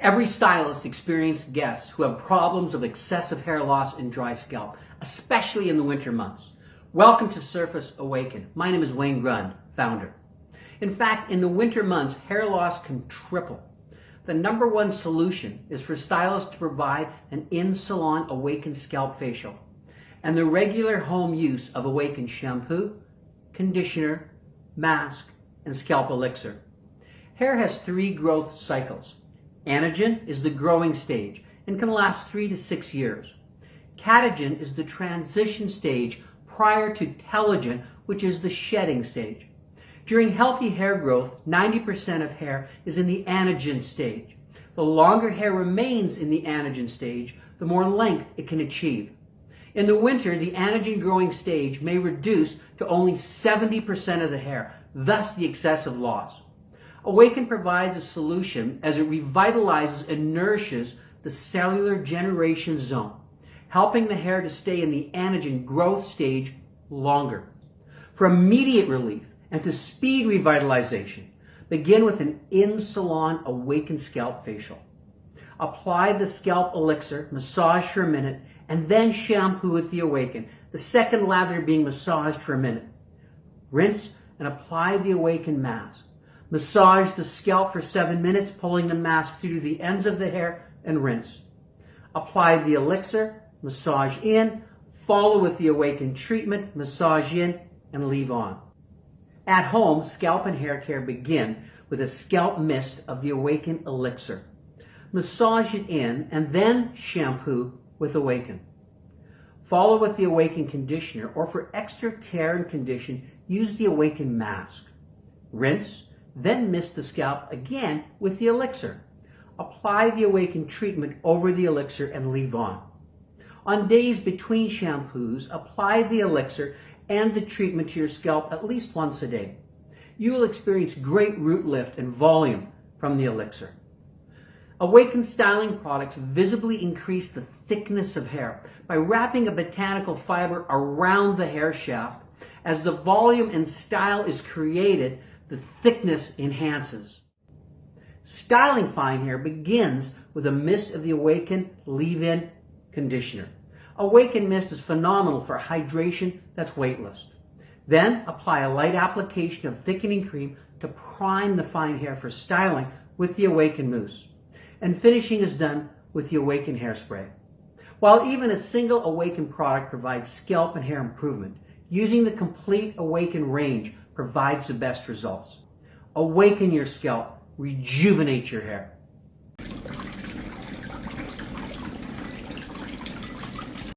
Every stylist experiences guests who have problems of excessive hair loss and dry scalp, especially in the winter months. Welcome to Surface Awaken. My name is Wayne Grund, founder. In fact, in the winter months, hair loss can triple. The number one solution is for stylists to provide an in-salon Awaken Scalp Facial and the regular home use of Awaken shampoo, conditioner, mask, and scalp elixir. Hair has 3 growth cycles. Anagen is the growing stage and can last 3 to 6 years. Catagen is the transition stage prior to telogen, which is the shedding stage. During healthy hair growth, 90% of hair is in the anagen stage. The longer hair remains in the anagen stage, the more length it can achieve. In the winter, the anagen growing stage may reduce to only 70% of the hair, thus the excessive loss. Awaken provides a solution as it revitalizes and nourishes the cellular regeneration zone, helping the hair to stay in the anagen growth stage longer. For immediate relief and to speed revitalization, begin with an in-salon Awaken Scalp Facial. Apply the scalp elixir, massage for a minute, and then shampoo with the Awaken, the second lather being massaged for a minute. Rinse and apply the Awaken mask. Massage the scalp for 7 minutes, pulling the mask through the ends of the hair, and rinse. Apply the elixir, massage in, follow with the Awaken treatment, massage in, and leave on. At home, scalp and hair care begin with a scalp mist of the Awaken elixir. Massage it in, and then shampoo with Awaken. Follow with the Awaken conditioner, or for extra care and condition, use the Awaken mask. Rinse, then mist the scalp again with the elixir. Apply the Awaken treatment over the elixir and leave on. On days between shampoos, apply the elixir and the treatment to your scalp at least once a day. You will experience great root lift and volume from the elixir. Awaken styling products visibly increase the thickness of hair by wrapping a botanical fiber around the hair shaft. As the volume and style is created, the thickness enhances. Styling fine hair begins with a mist of the Awaken leave-in conditioner. Awaken mist is phenomenal for hydration that's weightless. Then apply a light application of thickening cream to prime the fine hair for styling with the Awaken mousse. And finishing is done with the Awaken hairspray. While even a single Awaken product provides scalp and hair improvement, using the complete Awaken range provides the best results. Awaken your scalp, rejuvenate your hair.